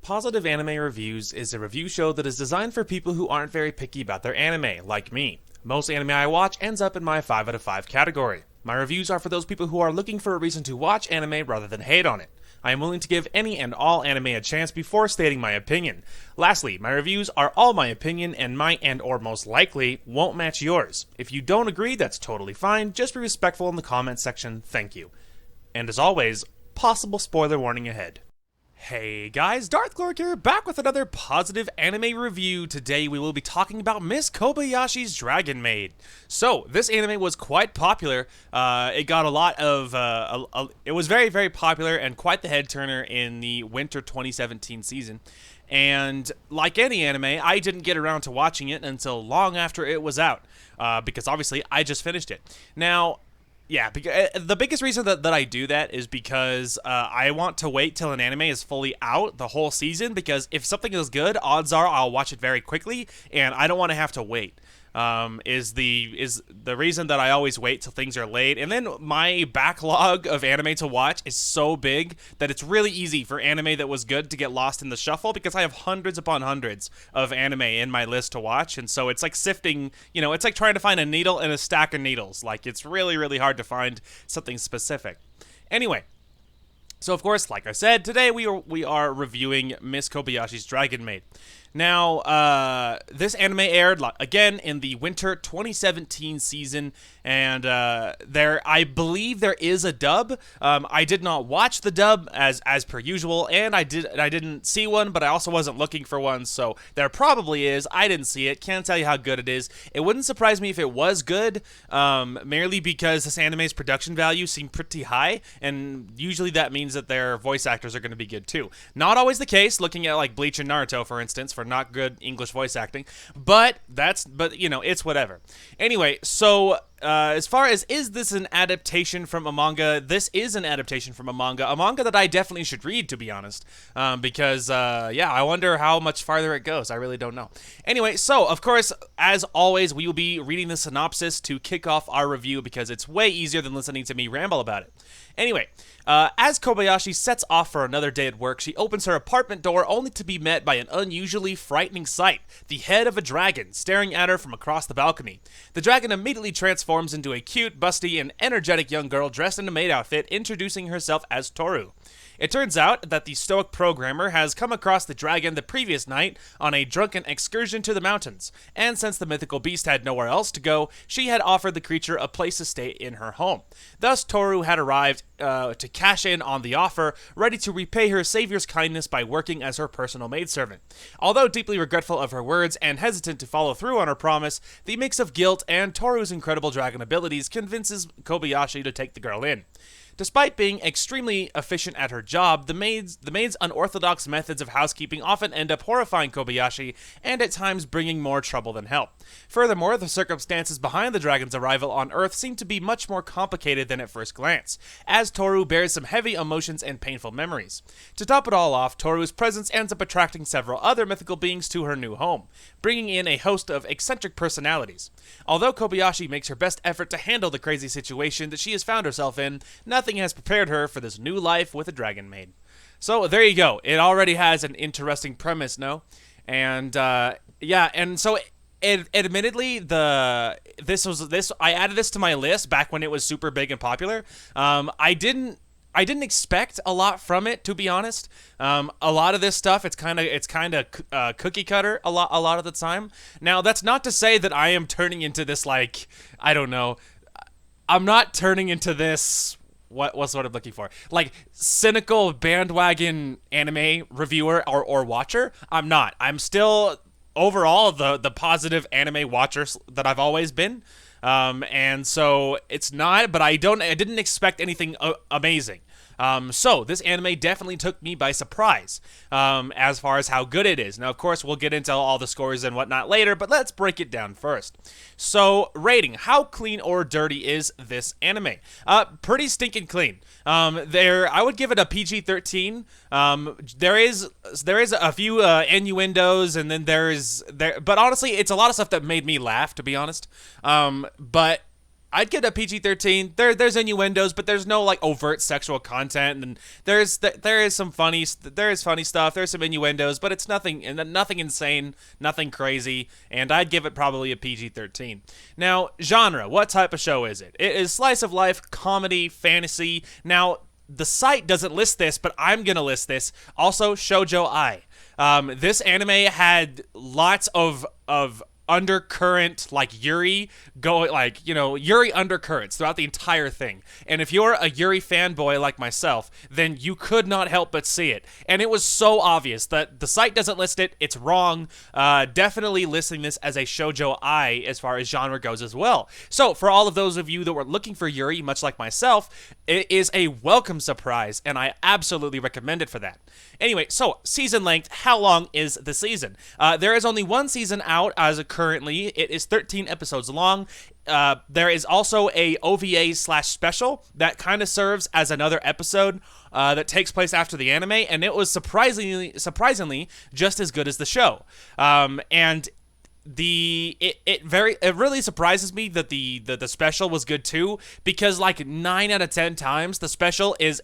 Positive Anime Reviews is a review show that is designed for people who aren't very picky about their anime, like me. Most anime I watch ends up in my 5 out of 5 category. My reviews are for those people who are looking for a reason to watch anime rather than hate on it. I am willing to give any and all anime a chance before stating my opinion. Lastly, my reviews are all my opinion and might and or most likely won't match yours. If you don't agree, that's totally fine. Just be respectful in the comments section. Thank you. And as always, possible spoiler warning ahead. Hey guys, Darth Glork here, back with another positive anime review. Today we will be talking about Miss Kobayashi's Dragon Maid. So, this anime was quite popular. It got a lot of, it was very, very popular and quite the head turner in the winter 2017 season. And like any anime, I didn't get around to watching it until long after it was out, because obviously I just finished it. Now, yeah, because the biggest reason that I do that is because I want to wait till an anime is fully out the whole season, because if something is good, odds are I'll watch it very quickly, and I don't want to have to wait. Is the reason that I always wait till things are late. And then my backlog of anime to watch is so big that it's really easy for anime that was good to get lost in the shuffle, because I have hundreds upon hundreds of anime in my list to watch. And so it's like sifting, you know, it's like trying to find a needle in a stack of needles. Like, it's really, really hard to find something specific. Anyway, so of course, like I said, today we are reviewing Miss Kobayashi's Dragon Maid. Now, this anime aired, again, in the winter 2017 season, and I believe there is a dub. I did not watch the dub as per usual, and I didn't see one, but I also wasn't looking for one, so there probably is. I didn't see it. Can't tell you how good it is. It wouldn't surprise me if it was good, merely because this anime's production value seemed pretty high, and usually that means that their voice actors are going to be good too. Not always the case, looking at like Bleach and Naruto, for instance, for not good English voice acting, but you know, it's whatever. Anyway, so as far as, is this an adaptation from a manga? This is an adaptation from a manga that I definitely should read, to be honest, because yeah, I wonder how much farther it goes. I really don't know. Anyway, so of course, as always, we will be reading the synopsis to kick off our review, because it's way easier than listening to me ramble about it. Anyway, as Kobayashi sets off for another day at work, she opens her apartment door only to be met by an unusually frightening sight: the head of a dragon staring at her from across the balcony. The dragon immediately transforms into a cute, busty, and energetic young girl dressed in a maid outfit, introducing herself as Toru. It turns out that the stoic programmer has come across the dragon the previous night on a drunken excursion to the mountains, and since the mythical beast had nowhere else to go, she had offered the creature a place to stay in her home. Thus, Toru had arrived to cash in on the offer, ready to repay her savior's kindness by working as her personal maidservant. Although deeply regretful of her words and hesitant to follow through on her promise, the mix of guilt and Toru's incredible dragon abilities convinces Kobayashi to take the girl in. Despite being extremely efficient at her job, the maid's unorthodox methods of housekeeping often end up horrifying Kobayashi, and at times bringing more trouble than help. Furthermore, the circumstances behind the dragon's arrival on Earth seem to be much more complicated than at first glance, as Toru bears some heavy emotions and painful memories. To top it all off, Toru's presence ends up attracting several other mythical beings to her new home, bringing in a host of eccentric personalities. Although Kobayashi makes her best effort to handle the crazy situation that she has found herself in, nothing has prepared her for this new life with a dragon maid. So there you go. It already has an interesting premise, no? And yeah, and so admittedly, I added this to my list back when it was super big and popular. I didn't expect a lot from it, to be honest. A lot of this stuff, it's kind of cookie cutter a lot of the time. Now, that's not to say that I am turning into this, like, I don't know. I'm not turning into this. What's what I'm looking for? Like, cynical bandwagon anime reviewer or watcher. I'm not. I'm still overall the positive anime watcher that I've always been. And so it's not, but I didn't expect anything amazing. So this anime definitely took me by surprise, as far as how good it is. Now, of course, we'll get into all the scores and whatnot later, but let's break it down first. So, rating. How clean or dirty is this anime? Pretty stinking clean. I would give it a PG-13. There is a few innuendos, and then but honestly, it's a lot of stuff that made me laugh, to be honest. But I'd give it a PG-13. There's innuendos, but there's no like overt sexual content, and there is funny stuff. There's some innuendos, but it's nothing insane, nothing crazy, and I'd give it probably a PG-13. Now, genre, what type of show is it? It is slice of life, comedy, fantasy. Now, the site doesn't list this, but I'm gonna list this. Also, Shoujo Ai. This anime had lots of undercurrent, like Yuri Yuri undercurrents throughout the entire thing. And if you're a Yuri fanboy like myself, then you could not help but see it. And it was so obvious that the site doesn't list it. It's wrong. Definitely listing this as a Shoujo Ai as far as genre goes as well. So for all of those of you that were looking for Yuri, much like myself, it is a welcome surprise, and I absolutely recommend it for that. Anyway, so season length, how long is the season? There is only one season out as of currently. It is 13 episodes long. There is also a OVA/special that kind of serves as another episode that takes place after the anime, and it was surprisingly just as good as the show. And it really surprises me that the special was good too, because like 9 out of 10 times the special is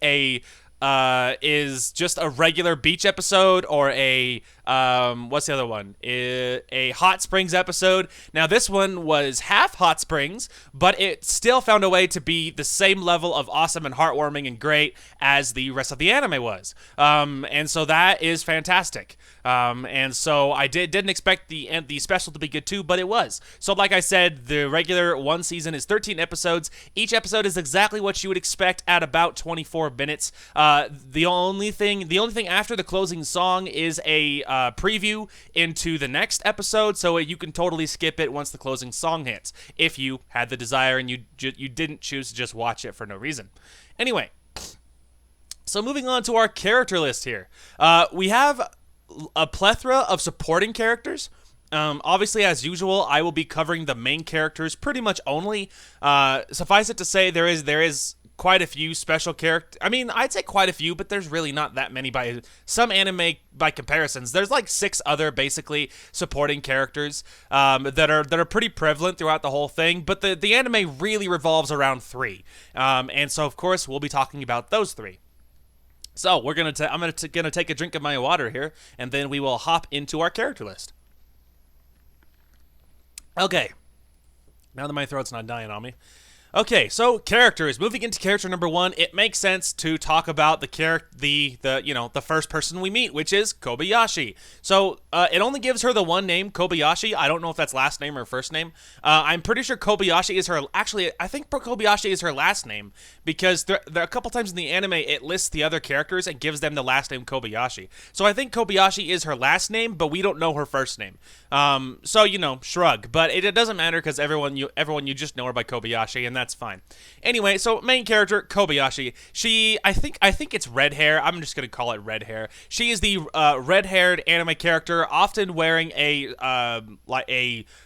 just a regular beach episode, or a what's the other one? A hot springs episode. Now this one was half hot springs, but it still found a way to be the same level of awesome and heartwarming and great as the rest of the anime was. And so that is fantastic. And so I didn't expect the special to be good too, but it was. So like I said, the regular one season is 13 episodes. Each episode is exactly what you would expect at about 24 minutes. The only thing after the closing song is a preview into the next episode, so you can totally skip it once the closing song hits, if you had the desire and you didn't choose to just watch it for no reason. Anyway, so moving on to our character list here. We have a plethora of supporting characters. Obviously, as usual, I will be covering the main characters pretty much only. Suffice it to say, there is quite a few special characters. I mean, I'd say quite a few, but there's really not that many by some anime by comparisons. There's like 6 other basically supporting characters that are pretty prevalent throughout the whole thing, but the anime really revolves around 3. And so of course we'll be talking about those 3. So I'm gonna take a drink of my water here, and then we will hop into our character list. Okay, now that my throat's not dying on me. Okay, so characters. Moving into character number 1, it makes sense to talk about the first person we meet, which is Kobayashi. So it only gives her the one name, Kobayashi. I don't know if that's last name or first name. I'm pretty sure Kobayashi is her. Actually, I think Kobayashi is her last name, because there a couple times in the anime it lists the other characters and gives them the last name Kobayashi. So I think Kobayashi is her last name, but we don't know her first name. So shrug. But it doesn't matter, because everyone you just know her by Kobayashi, and that's fine. Anyway, so main character Kobayashi. I think it's red hair. I'm just gonna call it red hair. She is the red-haired anime character, often wearing a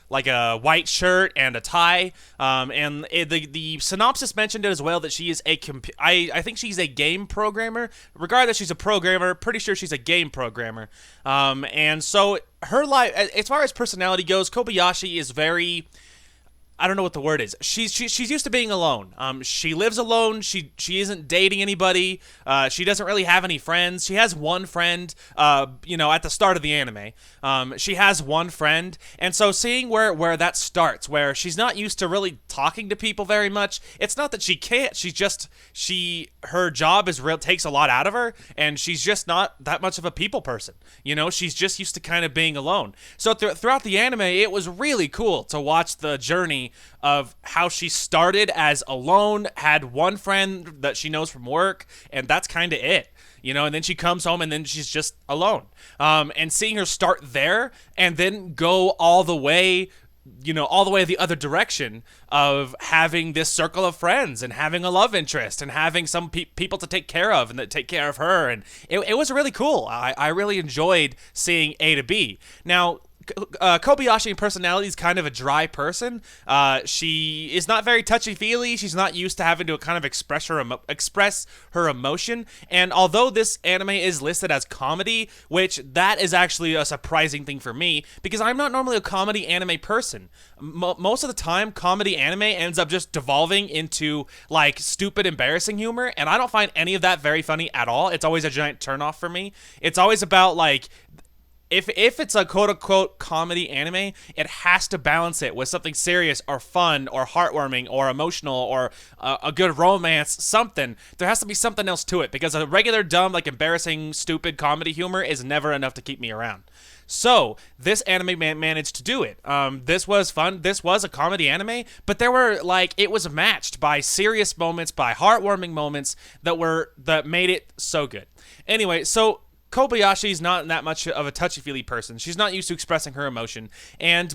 white shirt and a tie. And the synopsis mentioned it as well, that she is I think she's a game programmer. Regardless, she's a programmer. Pretty sure she's a game programmer. And so her life, as far as personality goes, Kobayashi is very, I don't know what the word is. She's used to being alone. She lives alone. She isn't dating anybody. She doesn't really have any friends. She has one friend, at the start of the anime. She has one friend. And so seeing where that starts, where she's not used to really talking to people very much. It's not that she can't. She's just, her job takes a lot out of her, and she's just not that much of a people person. She's just used to kind of being alone. So throughout the anime, it was really cool to watch the journey of how she started as alone, had one friend that she knows from work, and that's kind of it. And then she comes home, and then she's just alone. And seeing her start there and then go all the way the other direction of having this circle of friends and having a love interest and having some people to take care of and that take care of her. And it was really cool. I really enjoyed seeing A to B. Now, Kobayashi in personality is kind of a dry person. She is not very touchy-feely. She's not used to having to kind of express her emotion. And although this anime is listed as comedy, which that is actually a surprising thing for me, because I'm not normally a comedy anime person. Most of the time, comedy anime ends up just devolving into like stupid, embarrassing humor, and I don't find any of that very funny at all. It's always a giant turnoff for me. It's always about like, if it's a quote-unquote comedy anime, it has to balance it with something serious or fun or heartwarming or emotional or a good romance, something. There has to be something else to it, because a regular dumb, like embarrassing, stupid comedy humor is never enough to keep me around. So, this anime managed to do it. This was fun. This was a comedy anime, but there were, like, it was matched by serious moments, by heartwarming moments that made it so good. Anyway, so Kobayashi's not that much of a touchy-feely person. She's not used to expressing her emotion,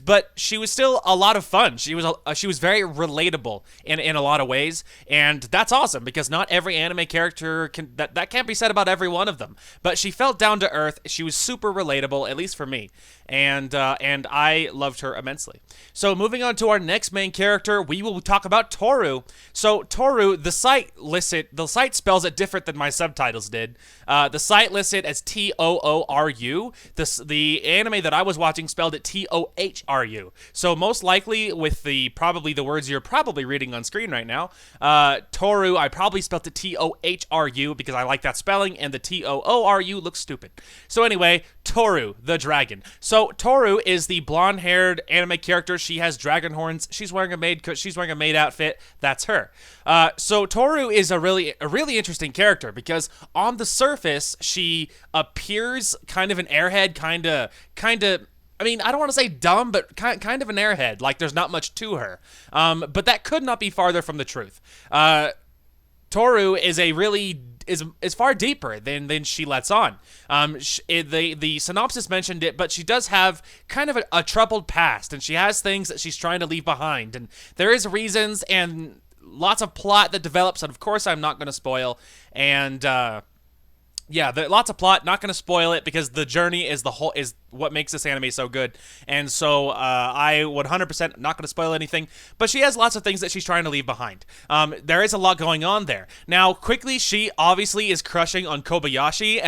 but she was still a lot of fun. She was very relatable in a lot of ways, and that's awesome, because not every anime character that can't be said about every one of them. But she felt down to earth. She was super relatable, at least for me, and I loved her immensely. So moving on to our next main character, we will talk about Toru. So Toru, the site spells it different than my subtitles did. The site lists it as Tooru. The anime that I was watching spelled it Thoru. So most likely with probably the words you're probably reading on screen right now, Toru, I probably spelled it Thoru because I like that spelling, and the Tooru looks stupid. So anyway, Toru, the dragon. So Toru is the blonde-haired anime character. She has dragon horns. She's wearing a maid outfit. That's her. So Toru is a really interesting character, because on the surface she appears kind of an airhead, kind of. I mean, I don't want to say dumb, but kind of an airhead. Like, there's not much to her. But that could not be farther from the truth. Toru is far deeper than she lets on. The synopsis mentioned it, but she does have kind of a troubled past, and she has things that she's trying to leave behind, and there is reasons and lots of plot that develops, and of course I'm not going to spoil, and lots of plot, not going to spoil it, because the journey is what makes this anime so good. And so I 100% not going to spoil anything, but she has lots of things that she's trying to leave behind. There is a lot going on there. Now, quickly, she obviously is crushing on Kobayashi,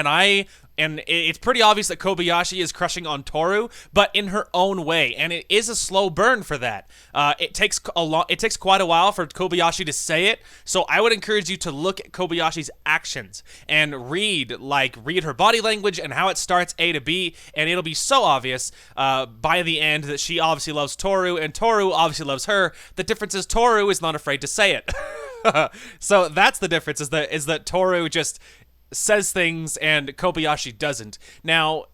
and it's pretty obvious that Kobayashi is crushing on Toru, but in her own way, and it is a slow burn for that. It takes quite a while for Kobayashi to say it, so I would encourage you to look at Kobayashi's actions and read her body language and how it starts A to B, and it'll be so obvious by the end that she obviously loves Toru, and Toru obviously loves her. The difference is Toru is not afraid to say it. So that's the difference, is that Toru just says things and Kobayashi doesn't. Now,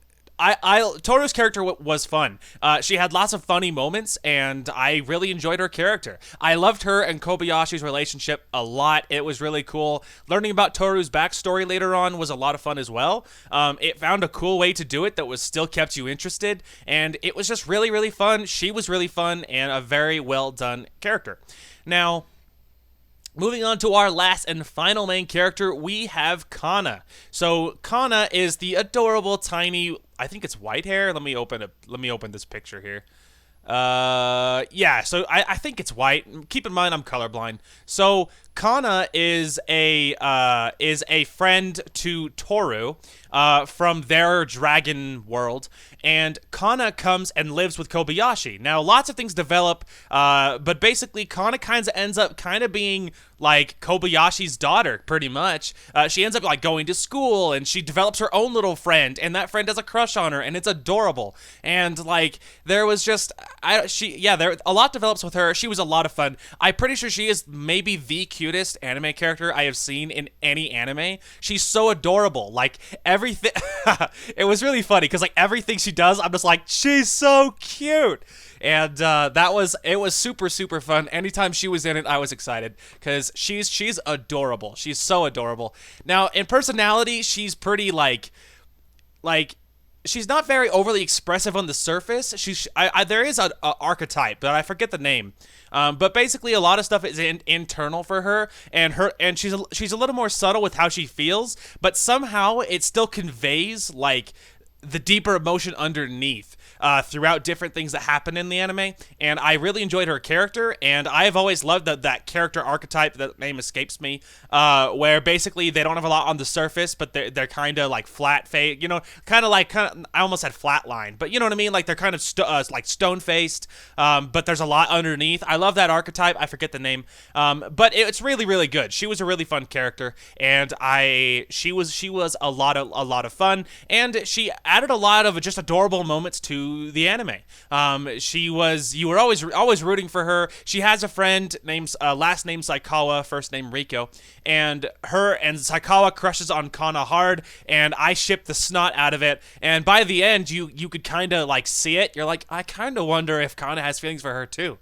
Toru's character was fun. She had lots of funny moments, and I really enjoyed her character. I loved her and Kobayashi's relationship a lot. It was really cool. Learning about Toru's backstory later on was a lot of fun as well. It found a cool way to do it that still kept you interested, and it was just really, really fun. She was really fun, and a very well done character. Now, moving on to our last and final main character, we have Kana. So Kana is the adorable, tiny, I think it's white hair. Let me open this picture here. So I think it's white. Keep in mind I'm colorblind. So Kana is a friend to Toru from their dragon world, and Kana comes and lives with Kobayashi. Now, lots of things develop, but basically Kana kind of ends up being like Kobayashi's daughter, pretty much. She ends up like going to school, and she develops her own little friend, and that friend has a crush on her, and it's adorable. And like there was just a lot develops with her. She was a lot of fun. I'm pretty sure she is maybe the cutest anime character I have seen in any anime. She's so adorable. Like everything, it was really funny because like everything she does, I'm just like, she's so cute. And it was super, super fun. Anytime she was in it, I was excited because she's adorable. She's so adorable. Now, in personality, she's pretty like she's not very overly expressive on the surface. There is a archetype, but I forget the name. But basically, a lot of stuff is internal for her, and she's a little more subtle with how she feels, but somehow it still conveys like the deeper emotion underneath throughout different things that happen in the anime, and I really enjoyed her character, and I've always loved that character archetype, that name escapes me, where basically they don't have a lot on the surface, but they're kind of like flat face, kind of I almost said flatline, but you know what I mean, like they're kind of like stone faced, but there's a lot underneath. I love that archetype. I forget the name, but it's really, really good. She was a really fun character, and she was a lot of fun, and she added a lot of just adorable moments to the anime. You were always rooting for her. She has a friend named last name Saikawa, first name Riko, and her and Saikawa crushes on Kana hard, and I shipped the snot out of it. And by the end, you could kind of like see it. You're like, I kind of wonder if Kana has feelings for her too.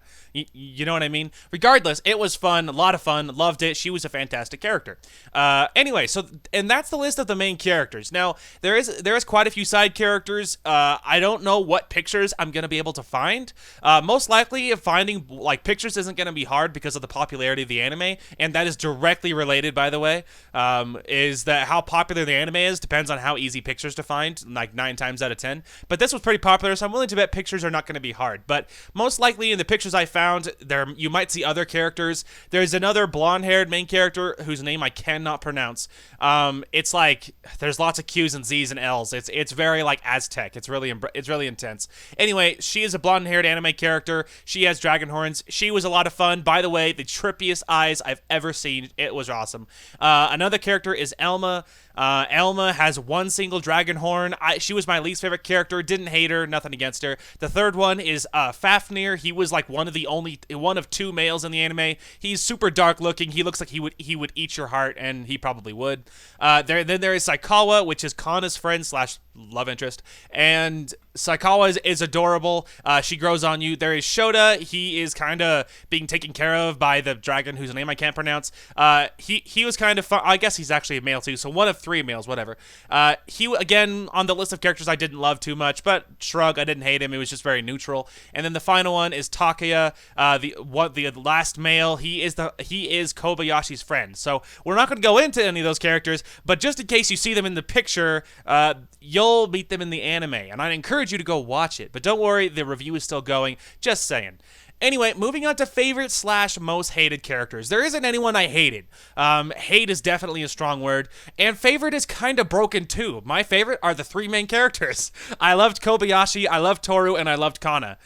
You know what I mean? Regardless, it was fun, a lot of fun, loved it. She was a fantastic character. Anyway, and that's the list of the main characters. Now, there is quite a few side characters. I don't know what pictures I'm going to be able to find. Most likely, finding like pictures isn't going to be hard because of the popularity of the anime, and that is directly related, by the way, is that how popular the anime is depends on how easy pictures to find, like 9 times out of 10. But this was pretty popular, so I'm willing to bet pictures are not going to be hard. But most likely in the pictures I found, there you might see other characters. There's another blonde-haired main character whose name I cannot pronounce. It's like there's lots of Q's and Z's and L's. It's very like Aztec. It's really intense. Anyway, she is a blonde-haired anime character. She has dragon horns. She was a lot of fun. By the way, the trippiest eyes I've ever seen. It was awesome. Another character is Elma. Elma has one single dragon horn. She was my least favorite character. Didn't hate her. Nothing against her. The third one is Fafnir. He was like one of 2 males in the anime. He's super dark looking. He looks like he would eat your heart, and he probably would. Then there is Saikawa, which is Kana's friend / love interest, and Saikawa is adorable. She grows on you. There is Shota. He is kind of being taken care of by the dragon whose name I can't pronounce. He was kind of fun. I guess he's actually a male too, so one of 3 males, whatever. He, again, on the list of characters I didn't love too much, but shrug, I didn't hate him. It was just very neutral. And then the final one is Takaya, the last male. He is Kobayashi's friend. So we're not going to go into any of those characters, but just in case you see them in the picture, you'll meet them in the anime, and I'd encourage you to go watch it. But don't worry, the review is still going. Just saying. Anyway, moving on to favorite / most hated characters. There isn't anyone I hated. Hate is definitely a strong word, and favorite is kind of broken too. My favorite are the 3 main characters. I loved Kobayashi, I loved Toru, and I loved Kana.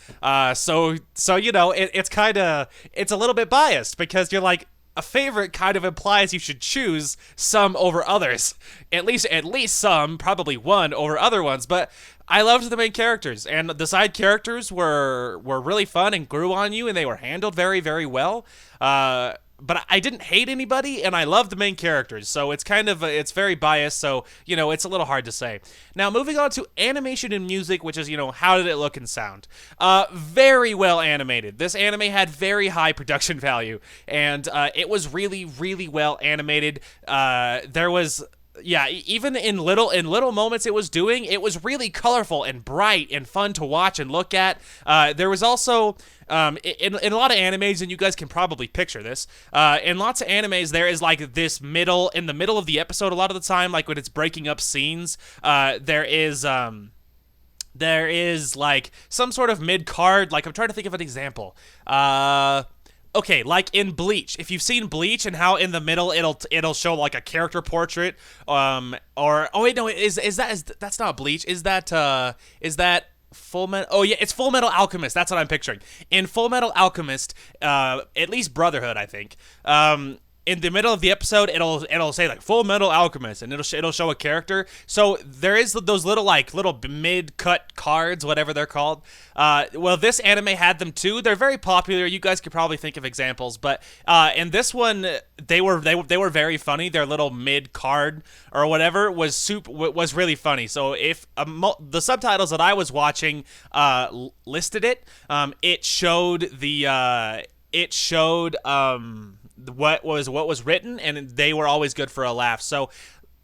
So you know, it's a little bit biased because you're like, a favorite kind of implies you should choose some over others. At least some, probably one over other ones, but I loved the main characters, and the side characters were really fun and grew on you, and they were handled very, very well. But I didn't hate anybody, and I loved the main characters, so it's it's very biased, so, you know, it's a little hard to say. Now, moving on to animation and music, which is, you know, how did it look and sound? Very well animated. This anime had very high production value, and it was really, really well animated. There was... Yeah, even in little moments it was really colorful and bright and fun to watch and look at. There was also in a lot of animes, and you guys can probably picture this, in lots of animes there is like this in the middle of the episode a lot of the time, like when it's breaking up scenes, there is like some sort of mid-card, like I'm trying to think of an example. Okay, like in Bleach. If you've seen Bleach and how in the middle it'll show like a character portrait, that's not Bleach. Is that Full Metal? Oh yeah, it's Full Metal Alchemist. That's what I'm picturing. In Full Metal Alchemist, at least Brotherhood, I think. In the middle of the episode, it'll say like Full Metal Alchemist, and it'll show a character. So there is those little mid-cut cards, whatever they're called. Well, this anime had them too. They're very popular. You guys could probably think of examples, but in this one, they were very funny. Their little mid-card or whatever was really funny. So if the subtitles that I was watching listed it, it showed what was written, and they were always good for a laugh. So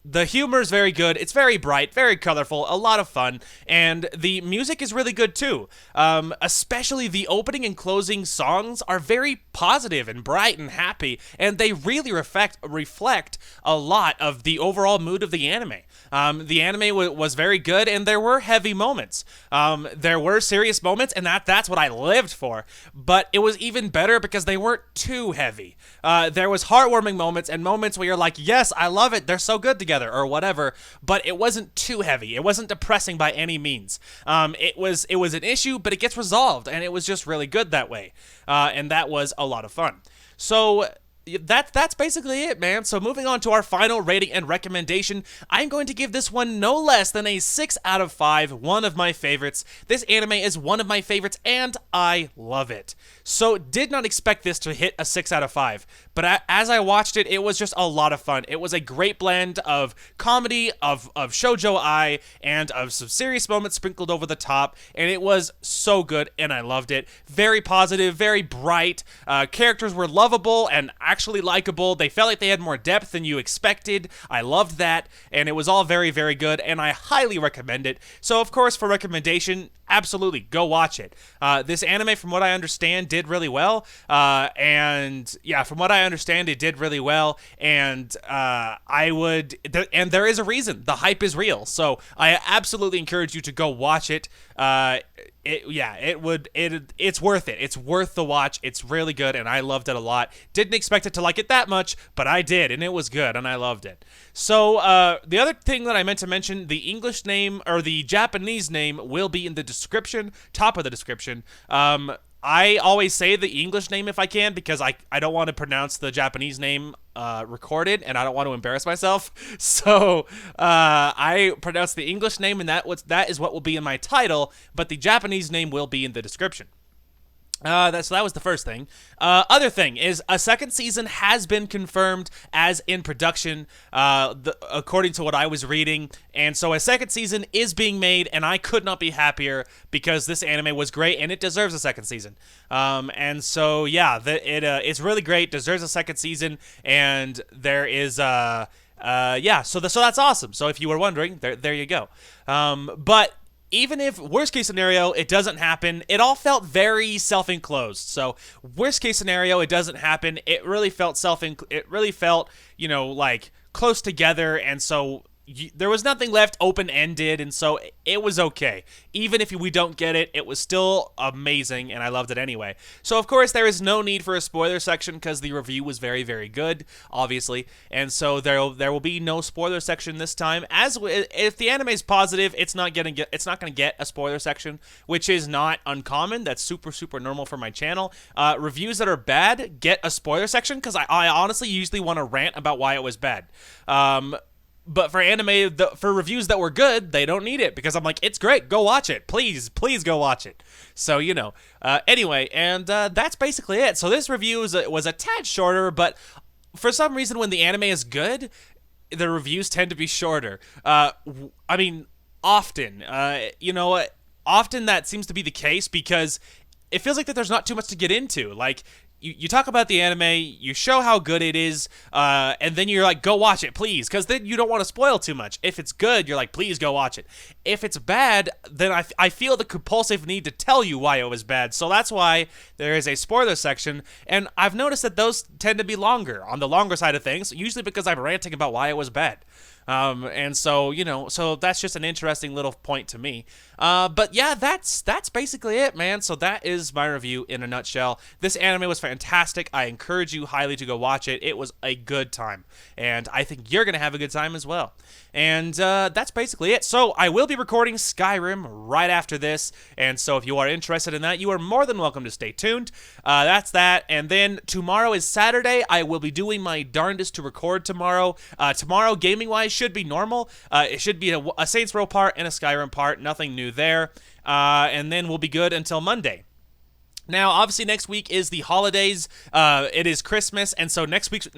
The humor is very good. It's very bright, very colorful, a lot of fun, and the music is really good too. Especially the opening and closing songs are very positive and bright and happy, and they really reflect a lot of the overall mood of the anime. The anime was very good, and there were heavy moments. There were serious moments, and that's what I lived for. But it was even better because they weren't too heavy. There was heartwarming moments and moments where you're like, yes, I love it. They're so good together, or whatever. But it wasn't too heavy. It wasn't depressing by any means. It was an issue, but it gets resolved, and it was just really good that way. And that was a lot of fun. So that's basically it, man. So moving on to our final rating and recommendation, I'm going to give this one no less than a 6 out of 5, one of my favorites. This anime is one of my favorites, and I love it. So did not expect this to hit a 6 out of 5, but as I watched it, it was just a lot of fun. It was a great blend of comedy, of shoujo ai, and of some serious moments sprinkled over the top, and it was so good, and I loved it. Very positive, very bright. Characters were lovable and actually likable. They felt like they had more depth than you expected. I loved that, and it was all very, very good, and I highly recommend it. So, of course, for recommendation, absolutely, go watch it. This anime, from what I understand, did really well, and yeah, from what I understand, it did really well, and and there is a reason. The hype is real, so I absolutely encourage you to go watch it. It's worth it. It's worth the watch. It's really good, and I loved it a lot. Didn't expect it to like it that much, but I did, and it was good, and I loved it. So, the other thing that I meant to mention, the English name, or the Japanese name, will be in the description, top of the description. I always say the English name if I can, because I don't want to pronounce the Japanese name recorded, and I don't want to embarrass myself. So I pronounce the English name, and that is what will be in my title, but the Japanese name will be in the description. So that was the first thing. Other thing is a second season has been confirmed as in production, according to what I was reading. And so a second season is being made, and I could not be happier because this anime was great and it deserves a second season. And so yeah, it's really great, deserves a second season, and there is so that's awesome. So if you were wondering, there you go. But even if, worst case scenario, it doesn't happen, it all felt very self-enclosed. So, worst case scenario, it doesn't happen, it really felt like close together, and so there was nothing left open-ended, and so it was okay. Even if we don't get it, it was still amazing, and I loved it anyway. So, of course, there is no need for a spoiler section because the review was very, very good, obviously, and so there will be no spoiler section this time. If the anime is positive, it's not going to get a spoiler section, which is not uncommon. That's super, super normal for my channel. Reviews that are bad get a spoiler section because I honestly usually want to rant about why it was bad. But for anime, for reviews that were good, they don't need it because I'm like, it's great. Go watch it. Please go watch it. So, anyway, and that's basically it. So this review was a tad shorter, but for some reason, when the anime is good, the reviews tend to be shorter. Often, often that seems to be the case because it feels like that there's not too much to get into. Like, you talk about the anime, you show how good it is, and then you're like, go watch it, please, because then you don't want to spoil too much. If it's good, you're like, please go watch it. If it's bad, then I feel the compulsive need to tell you why it was bad, so that's why there is a spoiler section, and I've noticed that those tend to be longer, on the longer side of things, usually because I'm ranting about why it was bad. And so, so that's just an interesting little point to me. But yeah, that's basically it, man. So that is my review in a nutshell. This anime was fantastic. I encourage you highly to go watch it. It was a good time, and I think you're going to have a good time as well. And that's basically it. So I will be recording Skyrim right after this, and so if you are interested in that, you are more than welcome to stay tuned. That's that. And then tomorrow is Saturday. I will be doing my darndest to record tomorrow. Tomorrow, gaming-wise, should be normal. It should be a Saints Row part and a Skyrim part. Nothing new there. And then we'll be good until Monday. Now, obviously, next week is the holidays. It is Christmas, and so next week's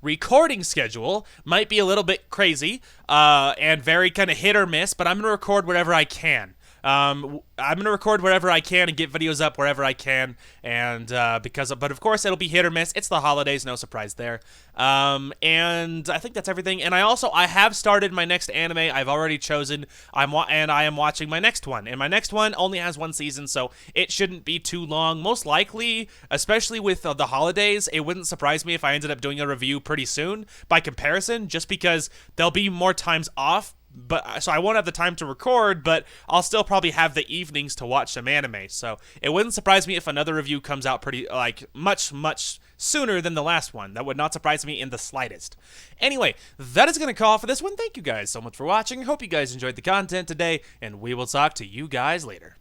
recording schedule might be a little bit crazy and very kind of hit or miss, but I'm going to record whatever I can. I'm gonna record wherever I can and get videos up wherever I can, and but of course it'll be hit or miss. It's the holidays, no surprise there. And I think that's everything. And I have started my next anime. I've already chosen. I am watching my next one, and my next one only has one season, so it shouldn't be too long. Most likely, especially with the holidays, it wouldn't surprise me if I ended up doing a review pretty soon. By comparison, just because there'll be more times off. But so I won't have the time to record, but I'll still probably have the evenings to watch some anime. So it wouldn't surprise me if another review comes out pretty much sooner than the last one. That would not surprise me in the slightest. Anyway, that is going to call for this one. Thank you guys so much for watching. Hope you guys enjoyed the content today, and we will talk to you guys later.